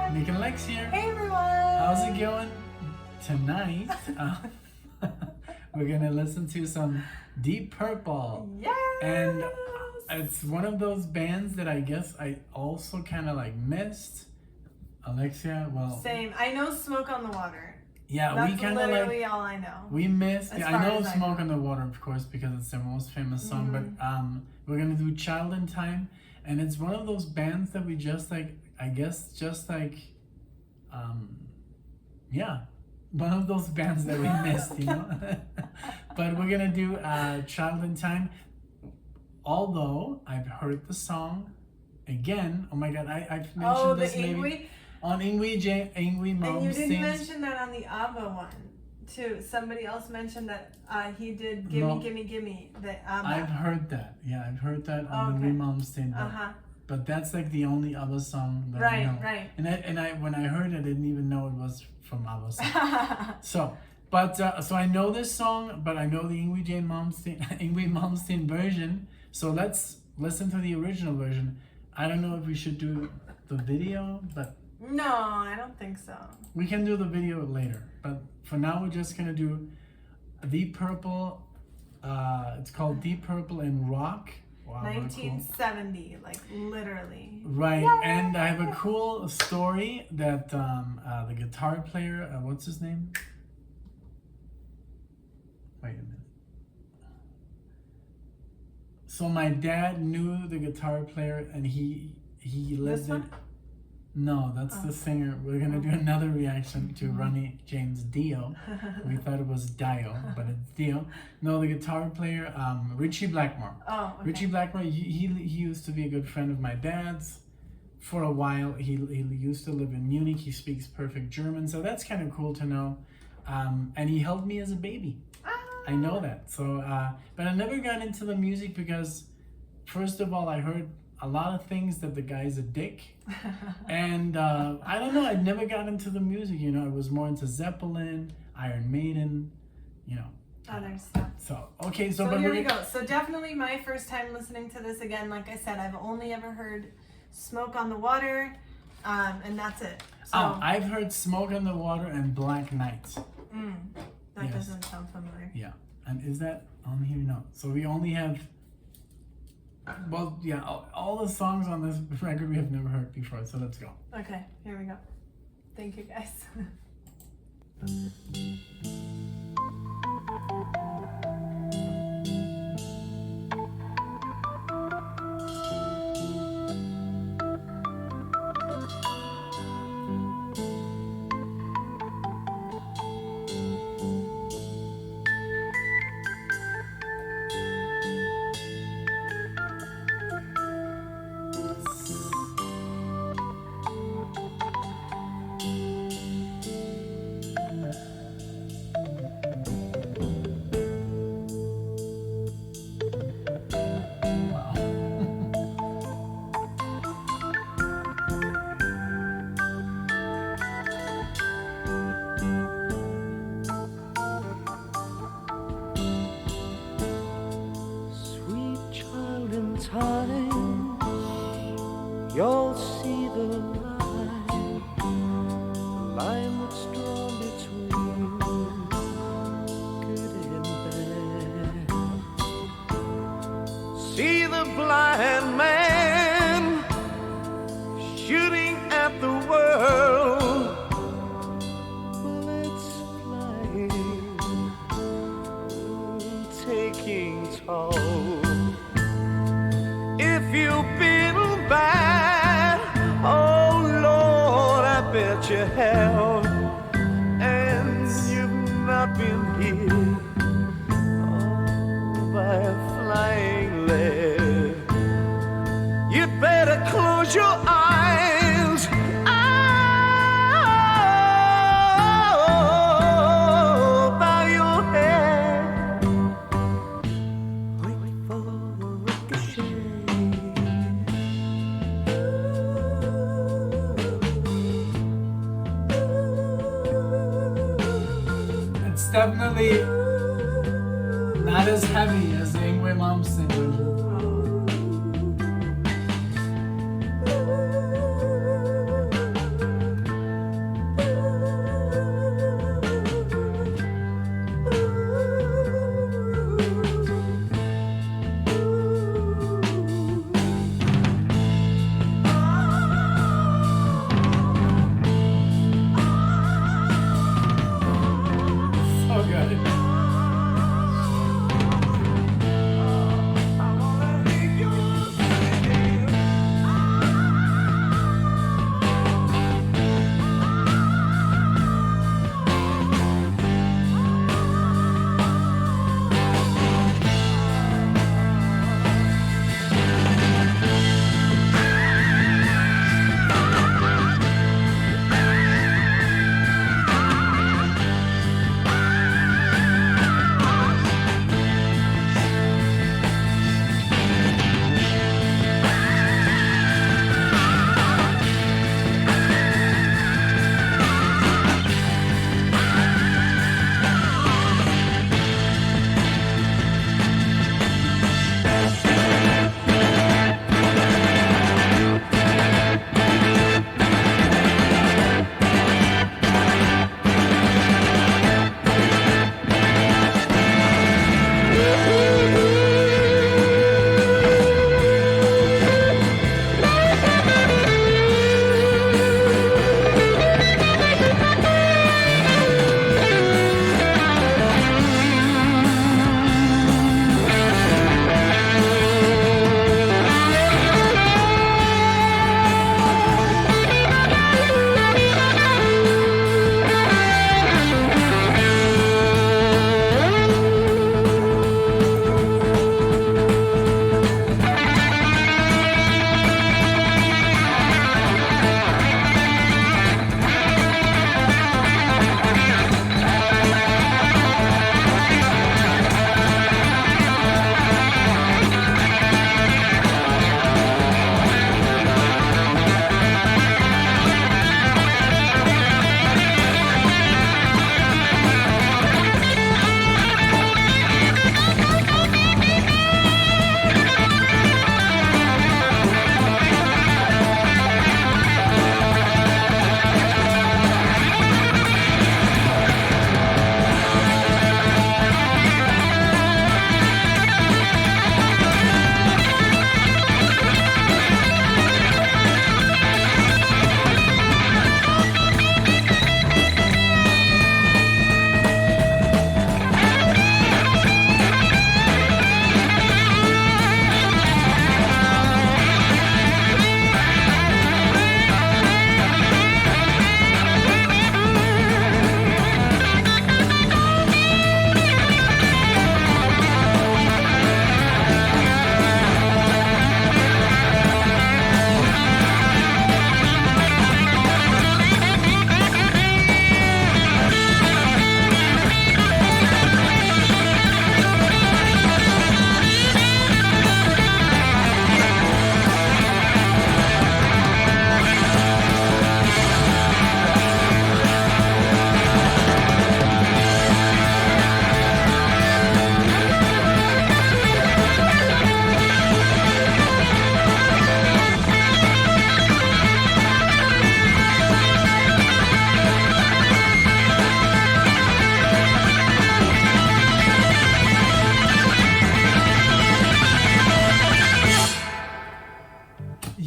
NicknLex here. Hey everyone! How's it going? Tonight, we're gonna listen to some Deep Purple. Yes! And it's one of those bands that I guess I also kind of like missed. Alexia, well... Same. I know Smoke on the Water. Yeah, That's we kind of literally like... all I know. We missed... As Yeah, far I know as I Smoke know. on the Water, of course, because it's their most famous song. But we're gonna do Child in Time. And it's one of those bands that we just like... I guess just like... yeah. One of those bands that we missed, you know? But we're gonna do Child in Time. Although I've heard the song again. Oh my god, I've mentioned this maybe Yngwie? on Yngwie Malmsteen. And you didn't mention that on the ABBA one too. Somebody else mentioned that he did Gimme Gimme Gimme, the ABBA. I've heard that. Yeah, I've heard that on the Yngwie Malmsteen. But that's like the only ABBA song that I know. Right. And I when I heard it, I didn't even know it was from ABBA song. So I know this song, but I know the Yngwie Malmsteen version. So let's listen to the original version. I don't know if we should do the video, but no, I don't think so. We can do the video later. But for now, we're just gonna do Deep Purple. It's called Deep Purple in Rock. Wow, 1970, cool. Like literally. Right, and I have a cool story that the guitar player, what's his name? Wait a minute. So my dad knew the guitar player, and he lived in. No, that's the singer. We're gonna do another reaction to Ronnie James Dio. We thought it was Dio, but it's Dio. No, the guitar player, Richie Blackmore. Oh, okay. Richie Blackmore. He used to be a good friend of my dad's. For a while, he used to live in Munich. He speaks perfect German, so that's kind of cool to know. And he held me as a baby. I know that. So, but I never got into the music because, first of all, I heard a lot of things that the guy's a dick. And I don't know, I never got into the music, you know. I was more into Zeppelin, Iron Maiden, you know. Other stuff. So, okay, so here we go. So definitely my first time listening to this again. Like I said, I've only ever heard Smoke on the Water, and that's it. So, I've heard Smoke on the Water and Black Knight. That doesn't sound familiar. Yeah. And is that on here? No. So we only have... Well, yeah, all the songs on this record we have never heard before, so let's go. Okay, here we go. Thank you, guys. Time, you'll see the line that's drawn between good and bad. See the blind man shooting at the world, bullets flying, taking toll. If you've been bad, oh Lord, I bet you have, and you've not been hit by a flying lead. You'd better close your eyes, bow your head, wait for the ricochet. It's definitely not as heavy as the Yngwie Malmsteen version.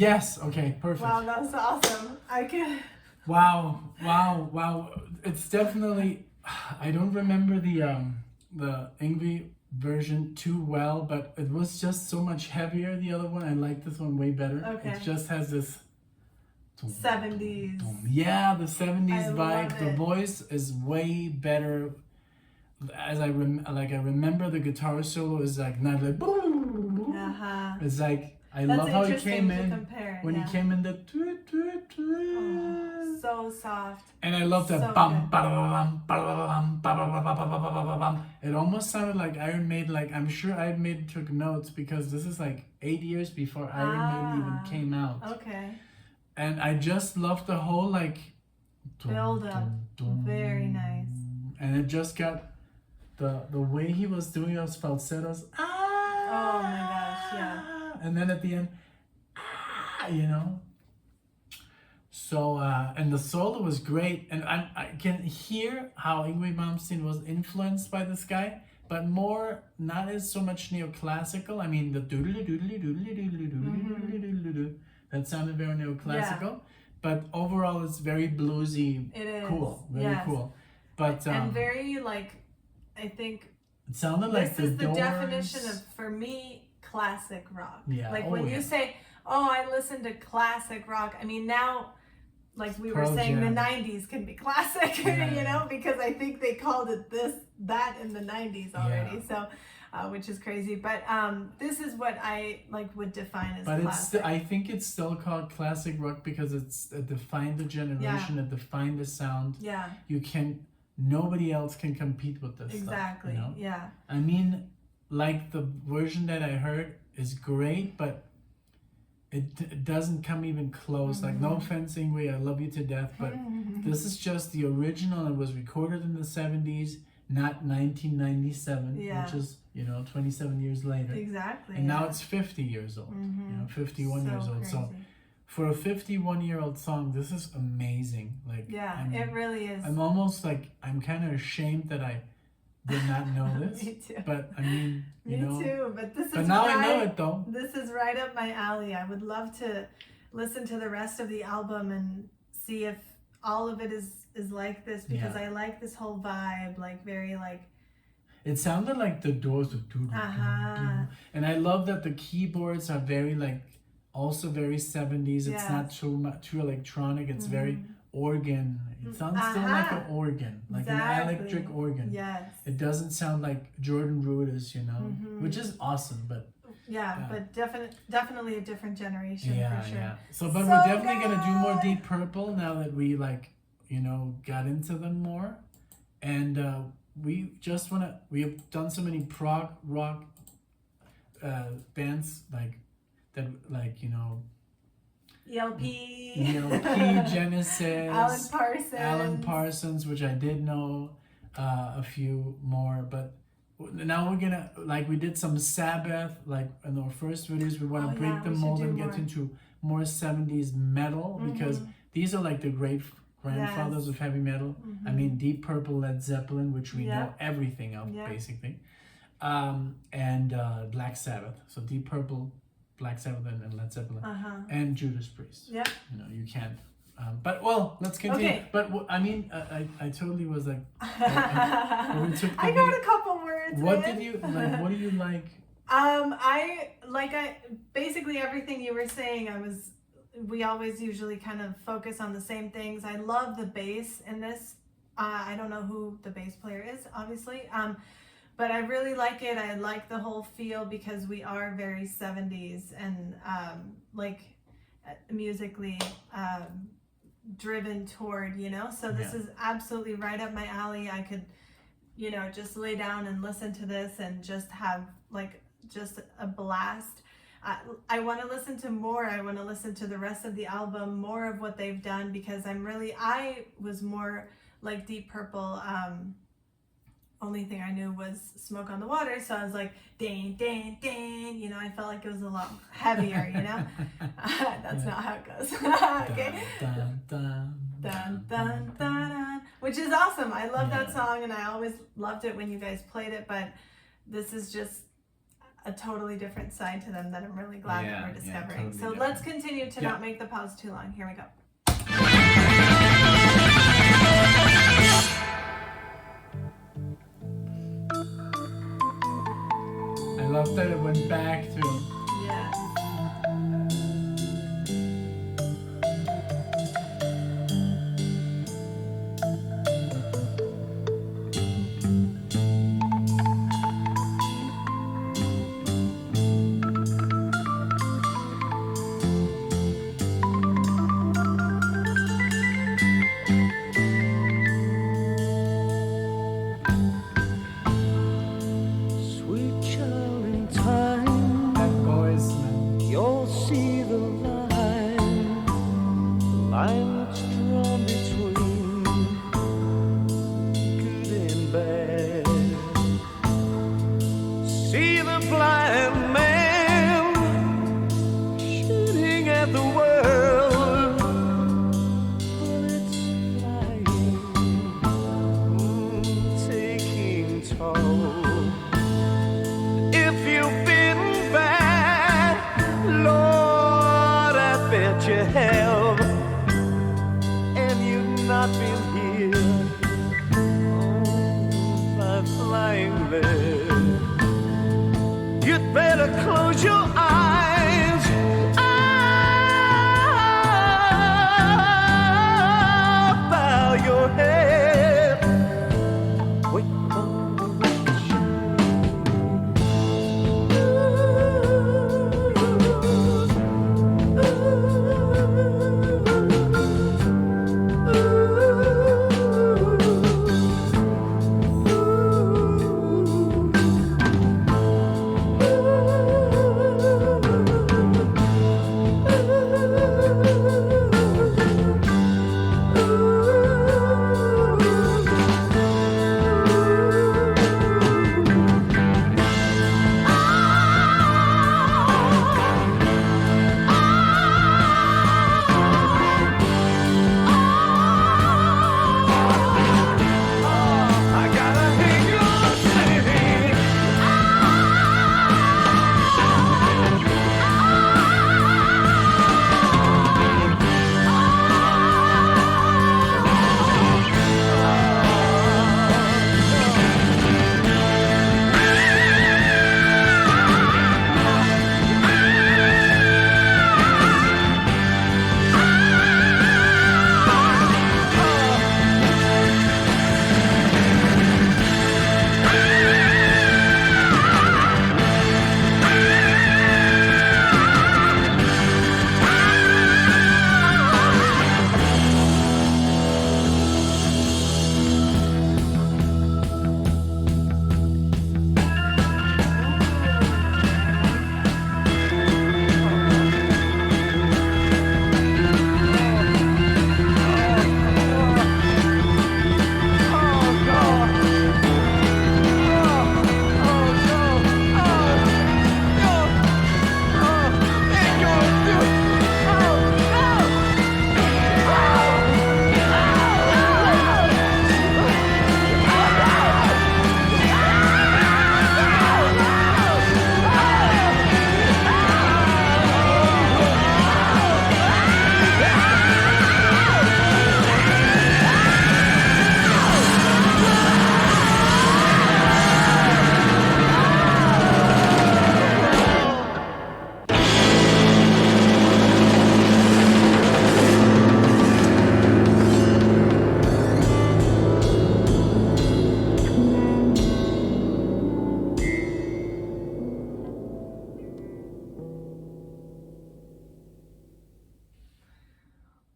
Yes. Okay. Perfect. Wow, that was awesome. I can. Wow. It's definitely. I don't remember the Yngwie version too well, but it was just so much heavier. The other one, I like this one way better. Okay. It just has this 70s. Yeah, the 70s I vibe. love The it. voice is way better. As I remember the guitar solo is like not like boom. Uh-huh. It's like I That's love how he interesting came to in compare, when yeah. he came in the Oh, so soft. and I love that so bum good. ba-da-da-dum, ba-da-da-dum, ba-ba-ba-ba-ba-ba-ba-ba-bum. It almost sounded like Iron Maiden. Like I'm sure Iron Maiden took notes because this is like 8 years before Iron Maiden even came out. Okay. And I just love the whole like Build up. Very nice. And it just got the way he was doing those falsettos. Oh my gosh, yeah. And then at the end, you know. So and the solo was great, and I can hear how Yngwie Malmsteen was influenced by this guy, but more not as so much neoclassical. I mean the doodly doodly doodly doodly doodly doodly doodly. That sounded very neoclassical, but overall it's very bluesy. It is. Cool, very Yes. cool. But And very like, I think it sounded like this is the Doors. definition of, for me, classic rock. Yeah. Like Oh, when yeah. you say, "Oh, I listen to classic rock," I mean now, like we were Pearl saying, Jam. the '90s can be classic, Yeah. you know, because I think they called it that in the '90s already. Yeah. So, which is crazy. But this is what I like would define as But classic. I think it's still called classic rock because it defined the generation. It defined the sound. Yeah. Nobody else can compete with this Exactly. stuff, you know? Yeah. I mean, like the version that I heard is great, but it doesn't come even close. Like, no offense, Yngwie, I love you to death, but this is just the original. It was recorded in the 70s, not 1997, Yeah. which is, 27 years later. Exactly. And now yeah. it's 50 years old, 51 So years old. So crazy. for a 51-year-old song, this is amazing. Like, Yeah, it really is. I'm almost like, I'm kind of ashamed that I did not know this. Me too. But I mean, Me too. But this is But now right, I know it though. This is right up my alley. I would love to listen to the rest of the album and see if all of it is like this, because Yeah. I like this whole vibe, like very like. It sounded like the Doors, and I love that the keyboards are very like, also very 70s. It's not too electronic. It's very organ. It sounds still like an organ, like an electric organ. Yes. It doesn't sound like Jordan Rudess, which is awesome, but Yeah, but definitely a different generation for sure. yeah. So, but So we're definitely gonna do more good. Deep Purple now that we got into them more, and we have done so many prog rock bands that ELP. Genesis, Alan Parsons, which I did know a few more, but now we're gonna we did some Sabbath, like in our first videos. We want to break the we should mold do and get more. into more 70s metal, because these are like the great grandfathers of heavy metal. I mean, Deep Purple, Led Zeppelin, which we know everything of basically, and Black Sabbath. So Deep Purple, Black Sabbath, and Led Zeppelin, and Judas Priest. Yeah. You can't. But let's continue. Okay. But I mean, I totally was like, when we took the I got a couple words. What in. did you like? What do you like? I basically everything you were saying. We always usually kind of focus on the same things. I love the bass in this. I don't know who the bass player is, obviously. But I really like it. I like the whole feel, because we are very 70s and musically driven toward, so this is absolutely right up my alley. I could, just lay down and listen to this and just have just a blast. I want to listen to more. I want to listen to the rest of the album, more of what they've done, because I was more like Deep Purple. Only thing I knew was Smoke on the Water, so I was like, dang, dang, dang, I felt like it was a lot heavier, That's not how it goes. Okay. Dun, dun, Dun, dun, dun, dun, which is awesome. I love that song, and I always loved it when you guys played it, but this is just, a totally different side to them that I'm really glad that we're discovering. totally So different. let's continue to not make the pause too long. Here we go. I love that it went back to. Yes. Sweet child in time, That voice, man. you'll see the line that's drawn between good and bad. See the blind man shooting at the world, bullets flying, taking toll. If you've been bad, Lord, I bet you have, and you've not been here by flying lead. You'd better close your eyes. Bow your head. Wait for the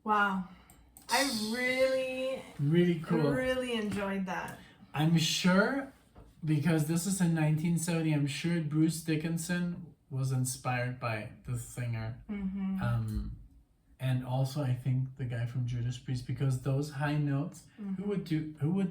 Wow. I Really cool. really enjoyed that. I'm sure, because this is in 1970, I'm sure Bruce Dickinson was inspired by the singer. And also I think the guy from Judas Priest, because those high notes, who would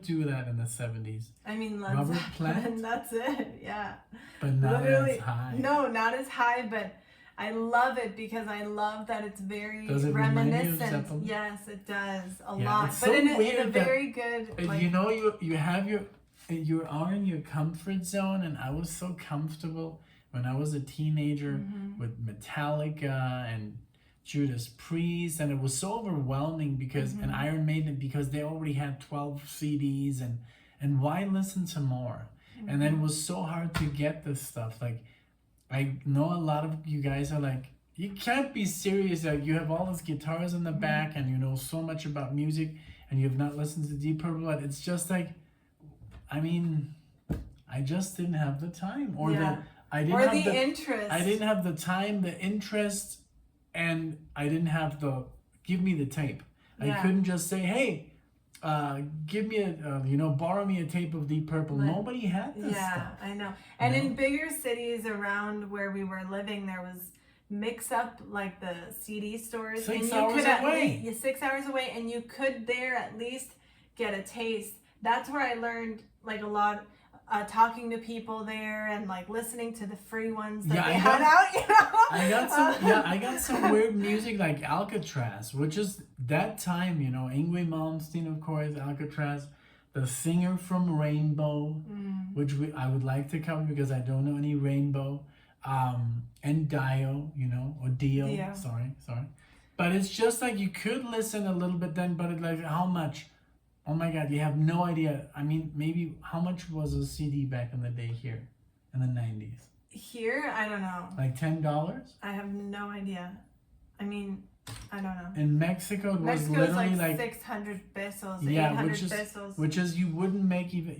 do that in the 70s? I mean, Robert Plant? and that's it. Yeah. But not Literally, as high. No, not as high, but I love it because I love that it's very Does it remind you of reminiscent. Zeppelin? Yes, it does a Yeah, lot, it's but so in a weird that- very good. Like, You know, you have you are in your comfort zone, and I was so comfortable when I was a teenager with Metallica and Judas Priest, and it was so overwhelming because and Iron Maiden, because they already had 12 CDs, and why listen to more? And then it was so hard to get this stuff. Like, I know a lot of you guys are like, you can't be serious that you have all these guitars in the back and you know so much about music and you have not listened to Deep Purple. But it's just like, I mean, I just didn't have the time, or I didn't have the interest. I didn't have the time, the interest, and I didn't have the give me the tape. I couldn't just say, hey, give me a borrow me a tape of Deep Purple. Nobody had this stuff. I know. And in bigger cities around where we were living, there was Mix Up, like the CD stores, 6 hours away. 6 hours away, and you could there at least get a taste. That's where I learned like a lot. Talking to people there and like listening to the free ones that they had out, you know. I got some weird music like Alcatraz, which is that time, you know, Yngwie Malmsteen, of course, Alcatraz, the singer from Rainbow, which I would like to cover because I don't know any Rainbow, and Dio, you know, or Dio. Sorry. But it's just like you could listen a little bit then, but it's like how much? Oh my God, you have no idea. I mean, maybe how much was a CD back in the day here in the 90s? Here, I don't know. Like $10? I have no idea. I mean, I don't know. In Mexico, it was Mexico's literally like like 600 pesos, 800 pesos. Which is you wouldn't make even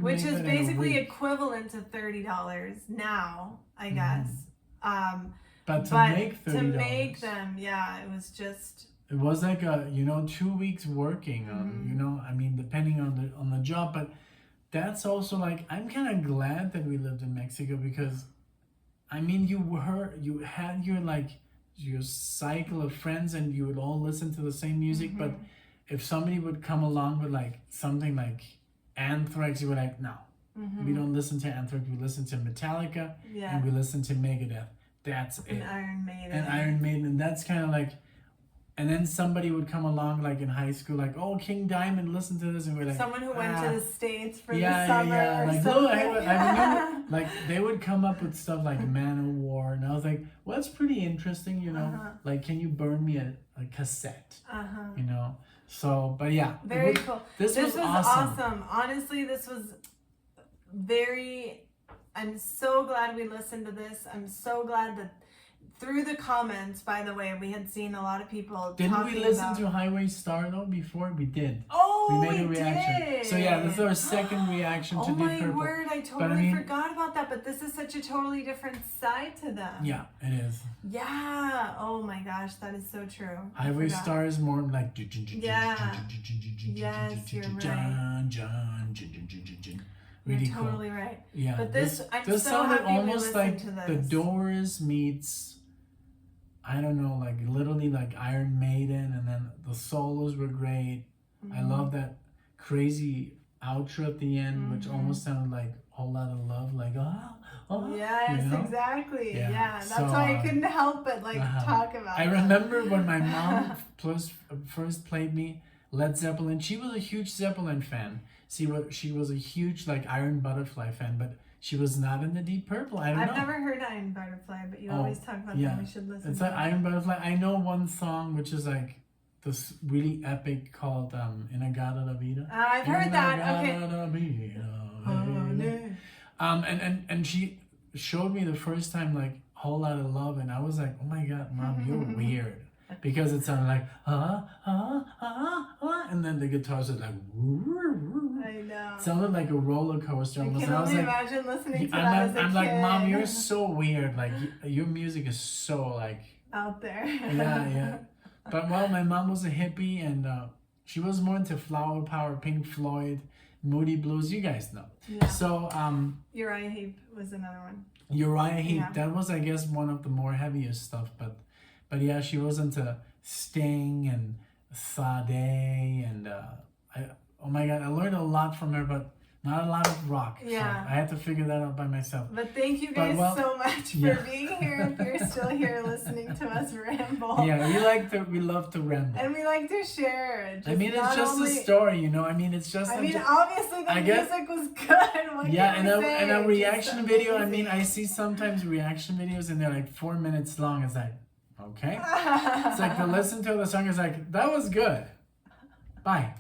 Which is basically equivalent to $30 now, I guess. But to make $30. To make them, it was just. It was like 2 weeks working on, you know, I mean, depending on the job, but that's also like, I'm kind of glad that we lived in Mexico because, I mean, you had your cycle of friends and you would all listen to the same music, but if somebody would come along with like something like Anthrax, you were like, no, we don't listen to Anthrax, we listen to Metallica and we listen to Megadeth. That's it. And Iron Maiden. And that's kind of like. And then somebody would come along, like in high school, like, oh, King Diamond, listen to this. And we're like, someone who went to the States for the summer. Or like, something. I remember, like, they would come up with stuff like Manowar. And I was like, well, that's pretty interesting, you know? Like, can you burn me a cassette? You know? So, but yeah. Very cool. This was awesome. Honestly, this was I'm so glad we listened to this. I'm so glad that. Through the comments, by the way, we had seen a lot of people Didn't we listen to Highway Star though before? We did. Oh, we made a reaction. Did. So yeah, this is our second reaction to Deep Purple. Oh my word, I totally forgot about that, but this is such a totally different side to them. Yeah, it is. Yeah. Oh my gosh, that is so true. Highway Star is more like Yes, you're right. Really You're totally right. Yeah. But this this so sounded happy almost we like to this. The Doors meets, I don't know, like literally like Iron Maiden, and then the solos were great. I love that crazy outro at the end, which almost sounded like a whole lot of love, like Yes, you know? exactly. Yeah. That's So, why I couldn't help but talk about I it. remember when my mom first played me Led Zeppelin. She was a huge Zeppelin fan. She was a huge like Iron Butterfly fan, but she was not in the Deep Purple. I've never heard Iron Butterfly, but you always talk about them. We should listen. It's to like Iron Butterfly. I know one song which is like this really epic called Inagata La Vida. I've heard that. Okay. La Vida, and she showed me the first time like Whole Lot of Love, and I was like, oh my God, Mom, you're weird. Because it sounded like and then the guitars are like I know. It sounded like a roller coaster. I can only imagine listening to that as a kid. I'm like, Mom, you're so weird. Like your music is so like out there. Yeah. But well, my mom was a hippie, and she was more into Flower Power, Pink Floyd, Moody Blues. You guys know. Yeah. So Uriah Heep was another one. Uriah Heep. That was, I guess, one of the more heaviest stuff. But yeah, she was into Sting and Sade, and oh my God, I learned a lot from her. But Not a lot of rock. Yeah. So I had to figure that out by myself. But thank you guys so much for yeah. being here. If you're still here listening to us ramble. Yeah, we love to ramble. And we like to share. I mean, it's just a story, you know. I mean, it's just. Obviously the music was good. What yeah, can we say? and a reaction Just video. I amazing. mean, I see sometimes reaction videos and they're like 4 minutes long. It's like, okay. It's like to listen to the song is like, that was good. Bye.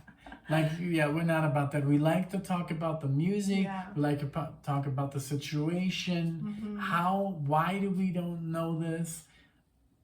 Like, yeah, we're not about that. We like to talk about the music. Yeah. We like to talk about the situation. Why do we don't know this?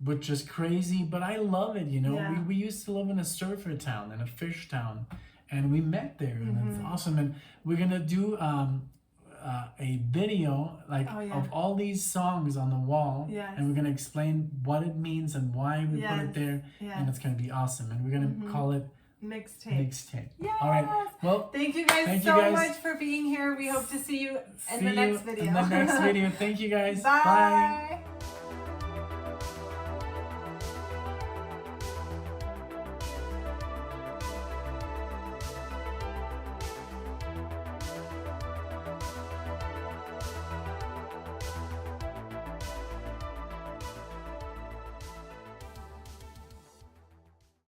Which is crazy, but I love it, you know. Yeah. We used to live in a surfer town, in a fish town, and we met there, and it's awesome. And we're gonna do a video of all these songs on the wall, and we're gonna explain what it means and why we put it there, and it's gonna be awesome. And we're gonna call it MIXTAPE. Yes. All right. Well, thank you guys so much for being here. We hope to see you in the next video. In the next video. Thank you guys. Bye. Bye.